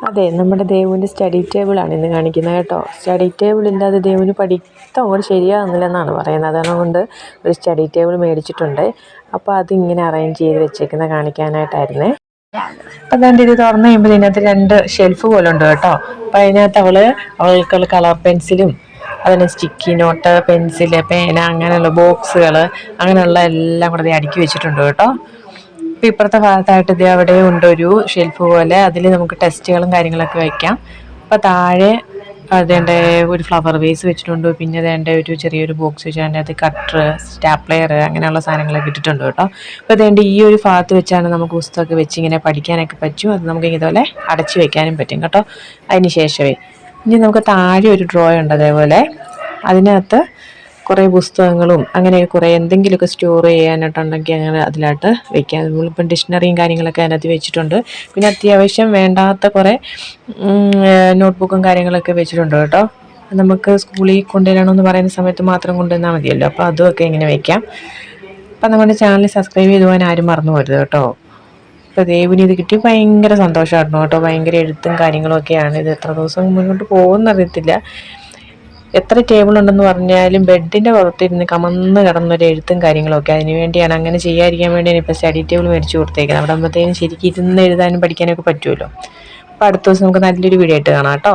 അതെ, നമ്മുടെ ദേവുവിൻ്റെ സ്റ്റഡി ടേബിളാണ് ഇന്ന് കാണിക്കുന്നത് കേട്ടോ. സ്റ്റഡി ടേബിൾ ഇല്ലാതെ ദേവുവിന് പഠിത്തം അങ്ങോട്ട് ശരിയാകുന്നില്ലെന്നാണ് പറയുന്നത്. അതുകൊണ്ട് ഒരു സ്റ്റഡി ടേബിൾ മേടിച്ചിട്ടുണ്ട്. അപ്പോൾ അതിങ്ങനെ അറേഞ്ച് ചെയ്ത് വെച്ചേക്കുന്നത് കാണിക്കാനായിട്ടായിരുന്നേ. അപ്പം അതിൻ്റെ ഇത് തുറന്ന് കഴിയുമ്പോൾ ഇതിനകത്ത് 2 ഷെൽഫ് പോലെ ഉണ്ട് കേട്ടോ. അപ്പം അതിനകത്ത് അവൾക്കുള്ള കളർ പെൻസിലും അതിന് സ്റ്റിക്കി നോട്ട്, പെൻസില്, പേന, അങ്ങനെയുള്ള ബോക്സുകൾ, അങ്ങനെയുള്ള എല്ലാം കൂടെ അടുക്കി വെച്ചിട്ടുണ്ട് കേട്ടോ. ഇപ്പം ഇപ്പുറത്തെ ഭാഗത്തായിട്ട് ഇത് അവിടെ ഉണ്ടൊരു ഷെൽഫ് പോലെ, അതിൽ നമുക്ക് ടെസ്റ്റുകളും കാര്യങ്ങളൊക്കെ വയ്ക്കാം. അപ്പോൾ താഴെ അതേണ്ട ഒരു ഫ്ലവർ വേസ് വെച്ചിട്ടുണ്ട്. പിന്നെ അതേണ്ട ഒരു ചെറിയൊരു ബോക്സ് വെച്ചിട്ടുണ്ട്. അത് കട്ടർ, സ്റ്റാപ്ലെയർ, അങ്ങനെയുള്ള സാധനങ്ങളൊക്കെ ഇട്ടിട്ടുണ്ട് കേട്ടോ. അപ്പോൾ അതേണ്ട ഈ ഒരു ഭാഗത്ത് വെച്ചാണ് നമുക്ക് പുസ്തകമൊക്കെ വെച്ച് ഇങ്ങനെ പഠിക്കാനൊക്കെ പറ്റും. അത് നമുക്ക് ഇതുപോലെ അടച്ചു വെക്കാനും പറ്റും കേട്ടോ. അതിന് ശേഷമേ ഇനി നമുക്ക് താഴെ ഒരു ഡ്രോ ഉണ്ട് അതേപോലെ. അതിനകത്ത് കുറേ പുസ്തകങ്ങളും അങ്ങനെ കുറേ എന്തെങ്കിലുമൊക്കെ സ്റ്റോർ ചെയ്യാനായിട്ടുണ്ടെങ്കിൽ അങ്ങനെ അതിലായിട്ട് വെക്കാം. നമ്മളിപ്പം ഡിക്ഷണറിയും കാര്യങ്ങളൊക്കെ അതിനകത്ത് വെച്ചിട്ടുണ്ട്. പിന്നെ അത്യാവശ്യം വേണ്ടാത്ത കുറേ നോട്ട്ബുക്കും കാര്യങ്ങളൊക്കെ വെച്ചിട്ടുണ്ട് കേട്ടോ. നമുക്ക് സ്കൂളിൽ കൊണ്ടുവരണമെന്ന് പറയുന്ന സമയത്ത് മാത്രം കൊണ്ടുവന്നാൽ മതിയല്ലോ. അപ്പോൾ അതുമൊക്കെ ഇങ്ങനെ വെക്കാം. അപ്പം നമ്മുടെ ചാനൽ സബ്സ്ക്രൈബ് ചെയ്ത് പോകാൻ ആരും മറന്നു പോരുത് കേട്ടോ. ഇപ്പോൾ ദേവിന് ഇത് കിട്ടി ഭയങ്കര സന്തോഷമായിരുന്നു കേട്ടോ. ഭയങ്കര എഴുത്തും കാര്യങ്ങളും ഒക്കെയാണ്. ഇത് എത്ര ദിവസം മുന്നോട്ട് പോകുമെന്നറിയത്തില്ല. എത്ര ടേബിൾ ഉണ്ടെന്ന് പറഞ്ഞാലും ബെഡിൻ്റെ പുറത്തിരുന്ന് കമന്ന് കിടന്നൊരു എഴുത്തും കാര്യങ്ങളൊക്കെ. അതിന് വേണ്ടിയാണ്, അങ്ങനെ ചെയ്യാതിരിക്കാൻ വേണ്ടിയാണ് ഇപ്പോൾ സ്റ്റഡി ടേബിൾ മേടിച്ച് കൊടുത്തേക്കുന്നത്. അവിടെ ആകുമ്പോഴത്തേനും ശരിക്കും ഇരുന്ന് എഴുതാനും പഠിക്കാനൊക്കെ പറ്റുമല്ലോ. അപ്പോൾ അടുത്ത ദിവസം നമുക്ക് നല്ലൊരു വീഡിയോ ആയിട്ട് കാണാം കേട്ടോ.